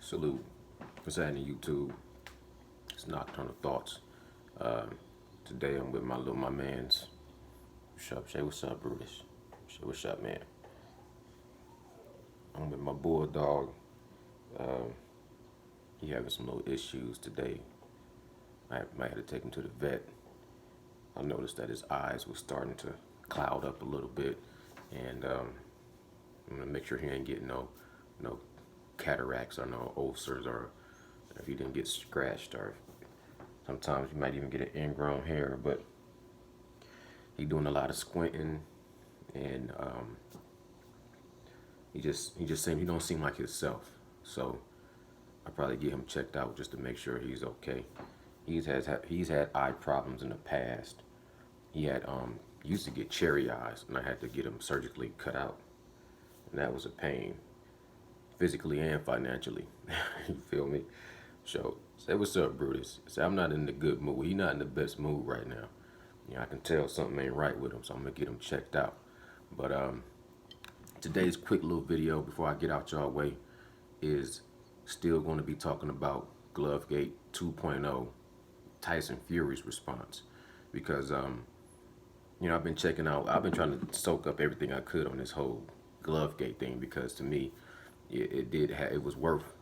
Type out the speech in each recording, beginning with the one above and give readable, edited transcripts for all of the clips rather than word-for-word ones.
Salute. What's happening, YouTube? It's Nocturnal Thoughts. Uh, Today I'm with my man's. What's up, Shay? What's up, Brutus? Shay, what's up, man? I'm with my bulldog. Uh, he having some little issues today. I might have to take him to the vet. I noticed that his eyes were starting to cloud up a little bit, and I'm gonna make sure he ain't getting no cataracts or no ulcers, or if he didn't get scratched, or sometimes you might even get an ingrown hair. But he doing a lot of squinting, and he don't seem like himself. So I probably get him checked out just to make sure he's okay. He's had eye problems in the past. He had used to get cherry eyes, and I had to get him surgically cut out, and that was a pain, physically and financially. You feel me? So say what's up, Brutus. Say I'm not in the good mood. He not in the best mood right now. I can tell something ain't right with him, so I'm gonna get him checked out. But today's quick little video before I get out y'all way is still going to be talking about Glovegate 2.0, Tyson Fury's response, because I've been trying to soak up everything I could on this whole Glovegate thing, because to me it was worth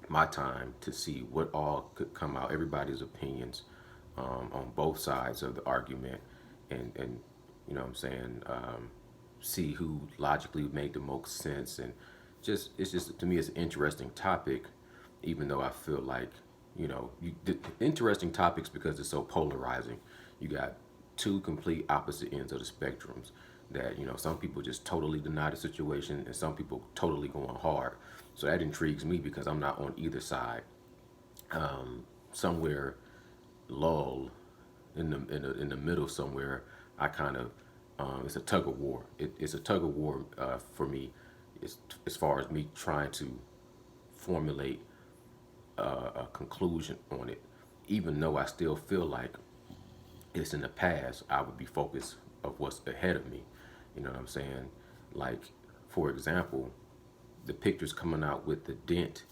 my time to see what all could come out, everybody's opinions on both sides of the argument, and you know what I'm saying, see who logically made the most sense. And it's just to me it's an interesting topic, even though I feel like interesting topics because it's so polarizing. You got two complete opposite ends of the spectrums that some people just totally deny the situation, and some people totally going hard. So that intrigues me because I'm not on either side. Somewhere lull in the middle somewhere, I kind of it's a tug of war. It's a tug of war for me, as far as me trying to formulate a conclusion on it. Even though I still feel like it's in the past, I would be focused of what's ahead of me. You know what I'm saying? Like, for example, the pictures coming out with the dent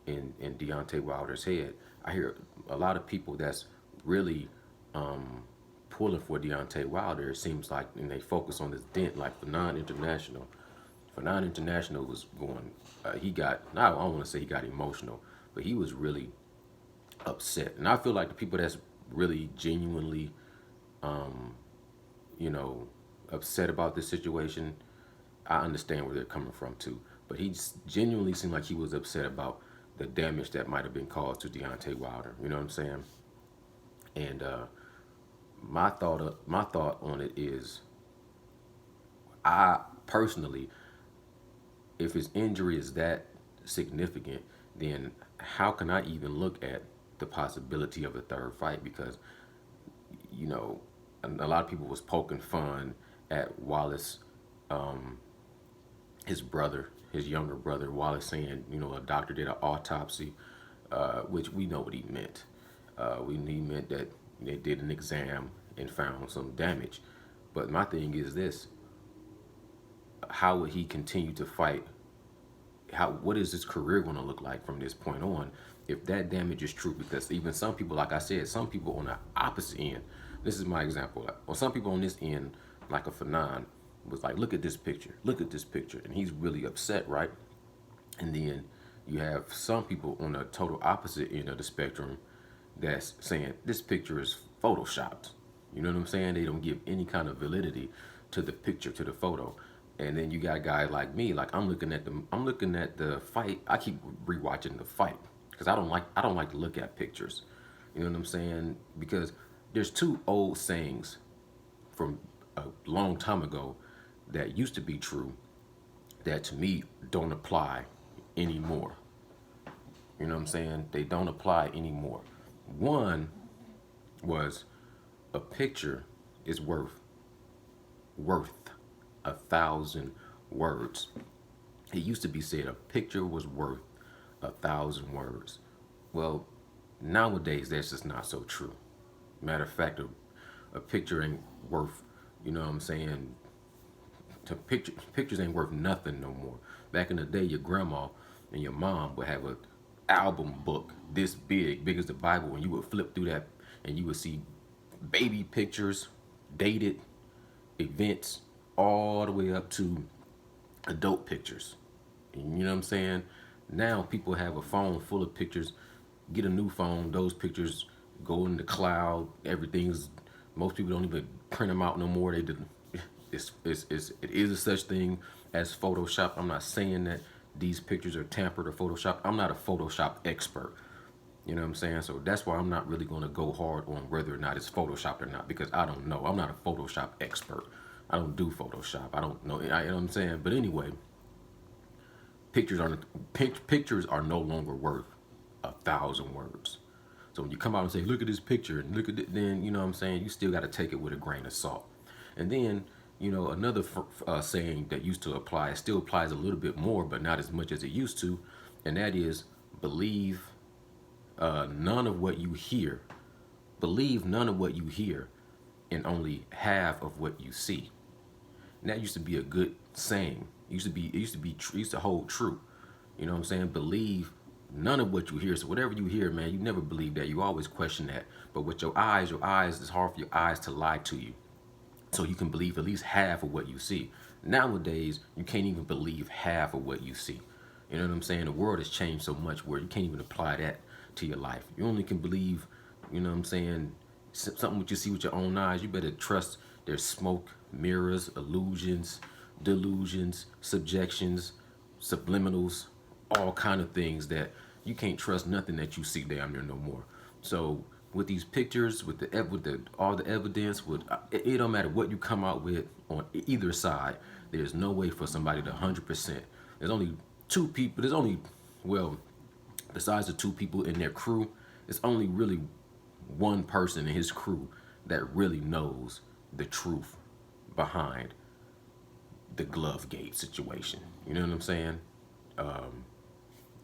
in Deontay Wilder's head. I hear a lot of people that's really pulling for Deontay Wilder. It seems like, and they focus on this dent. Like for non-international, was going. He got. I don't want to say he got emotional, but he was really upset. And I feel like the people that's really genuinely, you know, upset about this situation, I understand where they're coming from too. But he genuinely seemed like he was upset about the damage that might have been caused to Deontay Wilder. You know what I'm saying? And my thought on it is, I personally, if his injury is that significant, then how can I even look at the possibility of a third fight? Because you know, a lot of people was poking fun at Wallace, his brother, his younger brother, Wallace, saying, a doctor did an autopsy, which we know what he meant. He meant that they did an exam and found some damage. But my thing is this: how would he continue to fight? What is his career going to look like from this point on if that damage is true? Because even some people, like I said, some people on the opposite end. This is my example. Or some people on this end, like a Fanon, was like, look at this picture, and he's really upset, right? And then you have some people on the total opposite end of the spectrum that's saying this picture is photoshopped. You know what I'm saying? They don't give any kind of validity to the picture, to the photo. And then you got a guy like me, like I'm looking at the fight. I keep rewatching the fight because I don't like to look at pictures. You know what I'm saying? Because there's two old sayings from a long time ago that used to be true that to me don't apply anymore. You know what I'm saying? They don't apply anymore. One was, a picture is worth 1,000 words. It used to be said a picture was worth 1,000 words. Well, nowadays that's just not so true. Matter of fact, a picture ain't worth, you know what I'm saying? Pictures ain't worth nothing no more. Back in the day, your grandma and your mom would have a album book this big, big as the Bible, and you would flip through that, and you would see baby pictures, dated events, all the way up to adult pictures. And you know what I'm saying? Now people have a phone full of pictures. Get a new phone, those pictures go in the cloud. Everything's most people don't even print them out no more. They didn't. It is a such thing as Photoshop. I'm not saying that these pictures are tampered or Photoshop. I'm not a Photoshop expert. You know what I'm saying? So that's why I'm not really going to go hard on whether or not it's Photoshopped or not because I don't know. I'm not a Photoshop expert. I don't do Photoshop. I don't know. You know what I'm saying? But anyway, pictures are no longer worth 1,000 words. So when you come out and say, "Look at this picture," and look at it, then you know what I'm saying. You still got to take it with a grain of salt. And then another saying that used to apply, it still applies a little bit more, but not as much as it used to, and that is believe none of what you hear. Believe none of what you hear, and only half of what you see. And that used to be a good saying. It used to hold true. You know what I'm saying? Believe none of what you hear. So whatever you hear, man, you never believe that. You always question that. But with your eyes, it's hard for your eyes to lie to you. So you can believe at least half of what you see. Nowadays, you can't even believe half of what you see. You know what I'm saying? The world has changed so much where you can't even apply that to your life. You only can believe, you know what I'm saying, something what you see with your own eyes. You better trust there's smoke, mirrors, illusions, delusions, subjections, subliminals, all kind of things that you can't trust nothing that you see damn near no more. So with these pictures, with the all the evidence, it don't matter what you come out with on either side. There's no way for somebody to 100%. There's only two people. There's only well, besides the two people in their crew, it's only really one person in his crew that really knows the truth behind the glove gate situation. You know what I'm saying?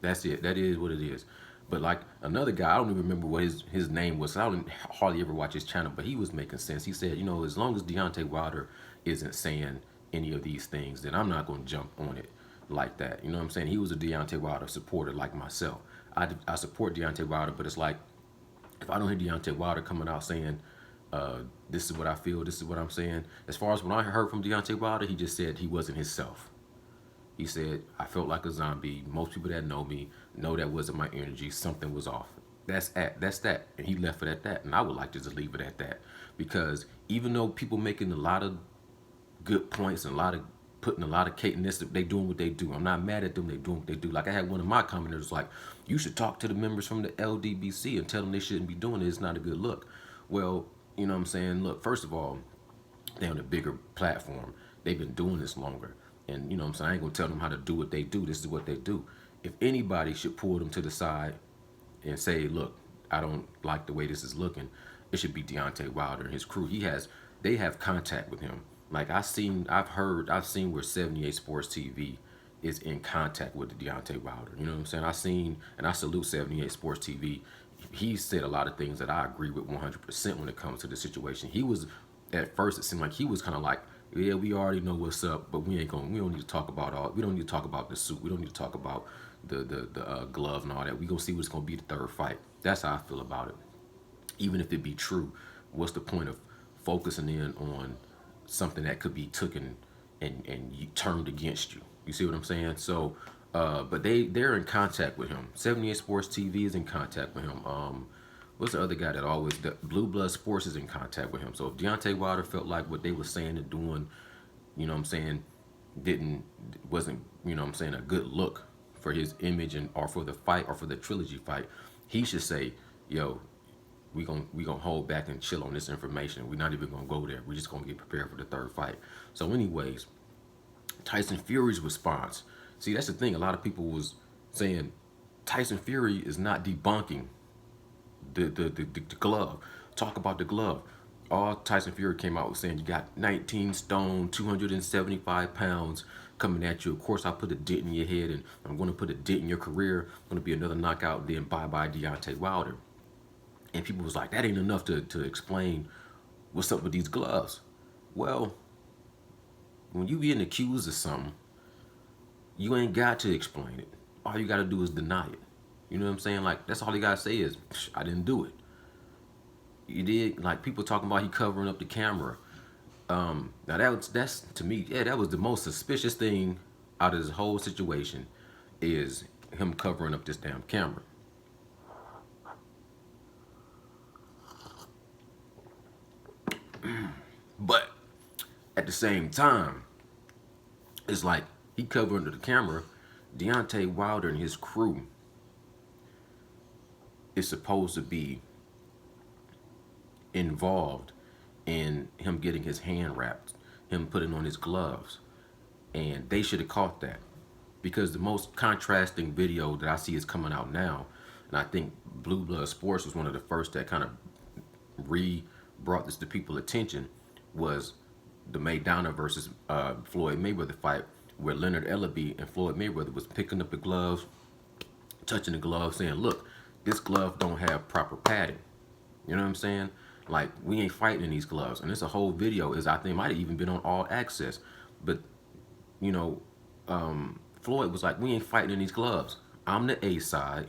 That's it. That is what it is. But like another guy, I don't even remember what his name was. I don't hardly ever watch his channel, but he was making sense. He said, as long as Deontay Wilder isn't saying any of these things, then I'm not going to jump on it like that. You know what I'm saying? He was a Deontay Wilder supporter like myself. I support Deontay Wilder, but it's like if I don't hear Deontay Wilder coming out saying, this is what I feel, this is what I'm saying. As far as when I heard from Deontay Wilder, he just said he wasn't himself. He said, I felt like a zombie. Most people that know me know that wasn't my energy. Something was off. That's that. And he left it at that. And I would like to just leave it at that. Because even though people making a lot of good points and putting a lot of cake in this, they doing what they do. I'm not mad at them. They doing what they do. Like I had one of my commenters like, you should talk to the members from the LDBC and tell them they shouldn't be doing it. It's not a good look. Well, you know what I'm saying? Look, first of all, they're on a bigger platform. They've been doing this longer. And you know what I'm saying? I ain't gonna tell them how to do what they do. This is what they do. If anybody should pull them to the side and say, look, I don't like the way this is looking, it should be Deontay Wilder and his crew. They have contact with him. Like I've seen where 78 Sports TV is in contact with Deontay Wilder. You know what I'm saying? And I salute 78 Sports TV. He said a lot of things that I agree with 100% when it comes to the situation. At first it seemed like he was kind of like, yeah, we already know what's up, but we don't need to talk about we don't need to talk about the suit. We don't need to talk about the glove and all that. We gonna see what's gonna be the third fight. That's how I feel about it. Even if it be true, what's the point of focusing in on something that could be taken and turned against you? You see what I'm saying? So, but they're in contact with him. 78 Sports TV is in contact with him. What's the other guy that the Blue Blood Sports is in contact with him? So if Deontay Wilder felt like what they were saying and doing, you know what I'm saying, wasn't, you know what I'm saying, a good look for his image or for the fight or for the trilogy fight, he should say, yo, we gonna hold back and chill on this information. We're not even gonna go there. We're just gonna get prepared for the third fight. So anyways, Tyson Fury's response. See, that's the thing. A lot of people was saying Tyson Fury is not debunking the glove. Talk about the glove. All Tyson Fury came out was saying you got 19 stone, 275 pounds coming at you. Of course, I put a dent in your head, and I'm going to put a dent in your career. Going to be another knockout, and then bye-bye Deontay Wilder. And people was like, that ain't enough to explain what's up with these gloves. Well, when you getting accused of something, you ain't got to explain it. all you got to do is deny it. You know what I'm saying? Like, that's all you got to say is, I didn't do it. You did. Like, people talking about he covering up the camera. Now that's to me, yeah, that was the most suspicious thing out of this whole situation, is him covering up this damn camera. But at the same time, it's like he covered under the camera. Deontay Wilder and his crew is supposed to be involved in him getting his hand wrapped, him putting on his gloves. And they should have caught that. Because the most contrasting video that I see is coming out now, and I think Blue Blood Sports was one of the first that kind of brought this to people's attention, was the Maidana versus Floyd Mayweather fight, where Leonard Ellaby and Floyd Mayweather was picking up the gloves, touching the gloves, saying, look, this glove don't have proper padding. You know what I'm saying? Like, we ain't fighting in these gloves. And it's a whole video, is I think might have even been on All Access. But, you know, Floyd was like, we ain't fighting in these gloves. I'm the A side,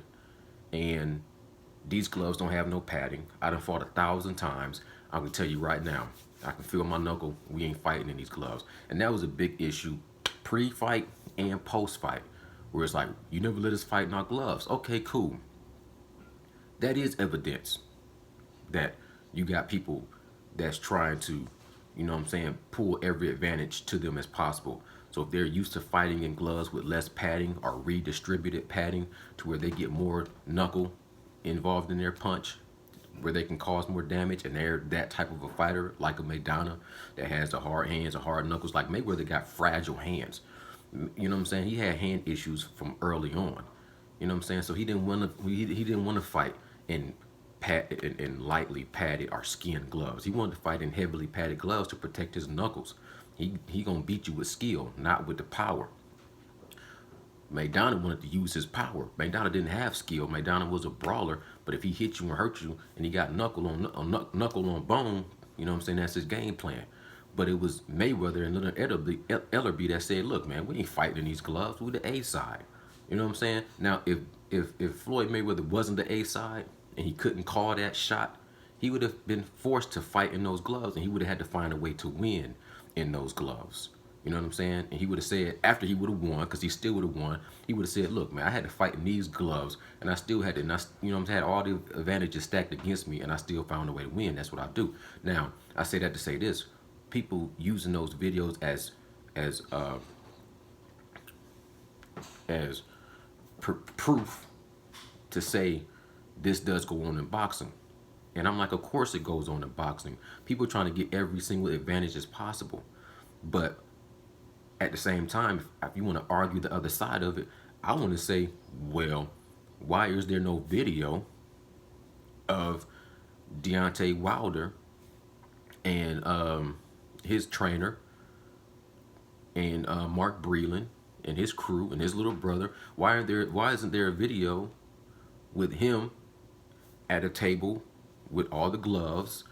and these gloves don't have no padding. I done fought 1,000 times. I can tell you right now, I can feel my knuckle. We ain't fighting in these gloves. And that was a big issue pre-fight and post-fight, where it's like, you never let us fight in our gloves. Okay, cool. That is evidence that you got people that's trying to, you know what I'm saying, pull every advantage to them as possible. So if they're used to fighting in gloves with less padding or redistributed padding to where they get more knuckle involved in their punch, where they can cause more damage, and they're that type of a fighter, like a Maidana, that has the hard hands, the hard knuckles. Like Mayweather got fragile hands. You know what I'm saying? He had hand issues from early on. You know what I'm saying? So he didn't want to. He didn't want to fight in lightly padded or skinned gloves. He wanted to fight in heavily padded gloves to protect his knuckles. He gonna beat you with skill, not with the power. Maidana wanted to use his power. Maidana didn't have skill. Maidana was a brawler, but if he hit you and hurt you, and he got knuckle on bone, you know what I'm saying? That's his game plan. But it was Mayweather and Leonard Ellerby that said, "Look, man, we ain't fighting in these gloves. We the A side." You know what I'm saying? Now, if Floyd Mayweather wasn't the A side and he couldn't call that shot, he would have been forced to fight in those gloves, and he would have had to find a way to win in those gloves. You know what I'm saying? And he would have said, after he would have won, because he still would have won, he would have said, look, man, I had to fight in these gloves, and I still had to, and you know, I had all the advantages stacked against me, and I still found a way to win. That's what I do. Now, I say that to say this. People using those videos as proof to say this does go on in boxing. And I'm like, of course it goes on in boxing. People are trying to get every single advantage as possible. But at the same time, if you want to argue the other side of it, I want to say, well, why is there no video of Deontay Wilder and his trainer and Mark Breland and his crew and his little brother? Why isn't there a video with him at a table with all the gloves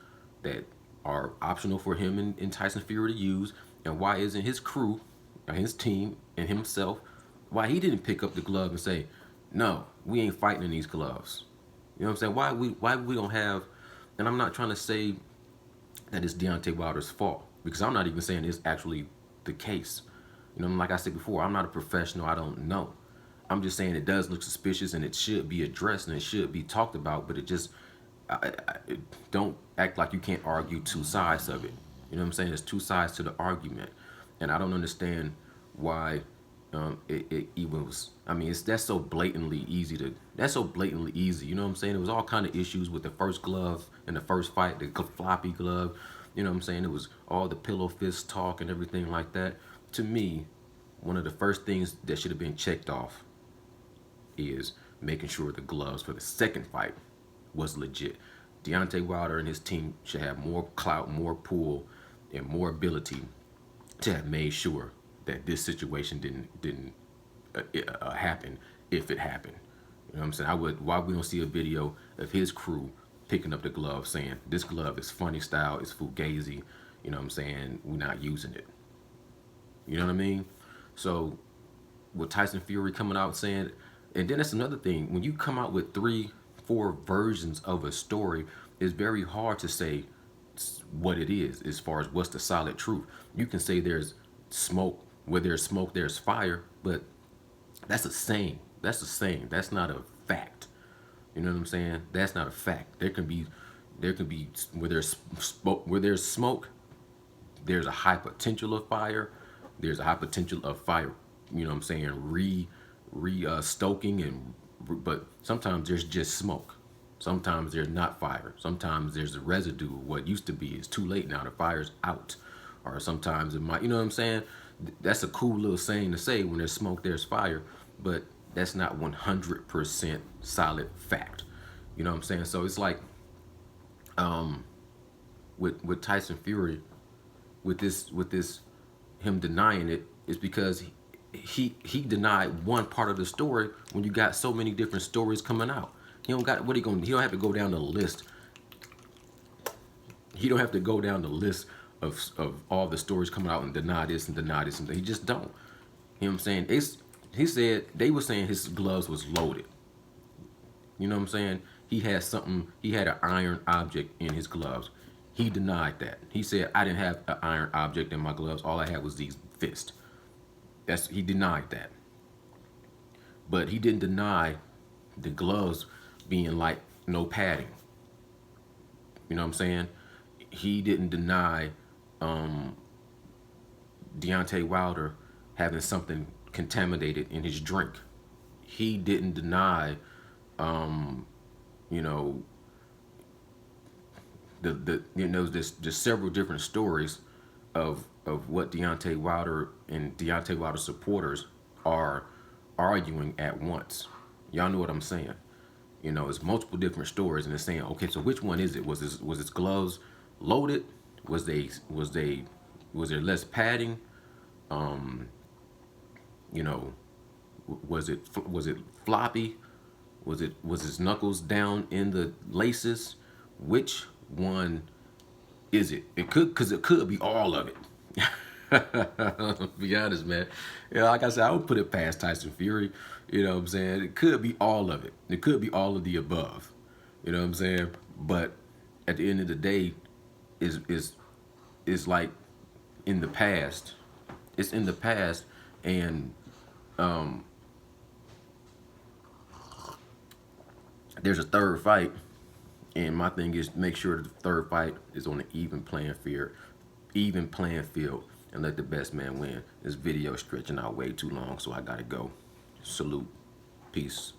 that are optional for him and Tyson Fury to use? And why isn't his crew, or his team, and himself, why he didn't pick up the glove and say, no, we ain't fighting in these gloves? You know what I'm saying? Why we don't have, and I'm not trying to say that it's Deontay Wilder's fault, because I'm not even saying it's actually the case. You know, like I said before, I'm not a professional, I don't know. I'm just saying it does look suspicious, and it should be addressed, and it should be talked about, but it just, don't act like you can't argue two sides of it. You know what I'm saying? There's two sides to the argument, and I don't understand why it even was. I mean, that's so blatantly easy. You know what I'm saying? It was all kind of issues with the first glove in the first fight, the floppy glove. You know what I'm saying? It was all the pillow fist talk and everything like that. To me, one of the first things that should have been checked off is making sure the gloves for the second fight was legit. Deontay Wilder and his team should have more clout, more pull, and more ability to have made sure that this situation didn't happen if it happened. You know what I'm saying? Why we don't see a video of his crew picking up the glove saying, this glove is funny style, it's fugazi, you know what I'm saying, we're not using it. You know what I mean? So with Tyson Fury coming out saying, and then that's another thing. When you come out with three, four versions of a story, it's very hard to say what it is as far as what's the solid truth. You can say there's smoke. Where there's smoke, there's fire, but that's a saying. That's a saying. That's not a fact. You know what I'm saying? That's not a fact. There can be where there's smoke, there's a high potential of fire. There's a high potential of fire. You know what I'm saying? Stoking, and but sometimes there's just smoke. Sometimes there's not fire. Sometimes there's a residue of what used to be. It's too late now. The fire's out. Or sometimes it might. You know what I'm saying? That's a cool little saying to say. When there's smoke, there's fire. But that's not 100% solid fact. You know what I'm saying? So it's like with Tyson Fury, with this him denying it is because he denied one part of the story when you got so many different stories coming out. He don't got what he don't have to go down the list. He don't have to go down the list of all the stories coming out and deny this and deny this, and he just don't. You know what I'm saying? He said they were saying his gloves was loaded. You know what I'm saying? He had something. He had an iron object in his gloves. He denied that. He said I didn't have an iron object in my gloves. All I had was these fists. He denied that. But he didn't deny the gloves being like no padding. You know what I'm saying? He didn't deny Deontay Wilder having something contaminated in his drink. He didn't deny, you know, there's several different stories of what Deontay Wilder and Deontay Wilder supporters are arguing at once. Y'all know what I'm saying? You know, it's multiple different stories, and they're saying, okay, so which one is it? Was his gloves loaded? Was there less padding? You know, was it floppy? Was his knuckles down in the laces? Which one is it? Because it could be all of it. To be honest, man. You know, like I said, I would put it past Tyson Fury. You know what I'm saying? It could be all of it. It could be all of the above. You know what I'm saying? But at the end of the day, is like in the past. It's in the past, and there's a third fight. And my thing is make sure the third fight is on an even playing field, and let the best man win. This video is stretching out way too long, so I gotta go. Salute. Peace.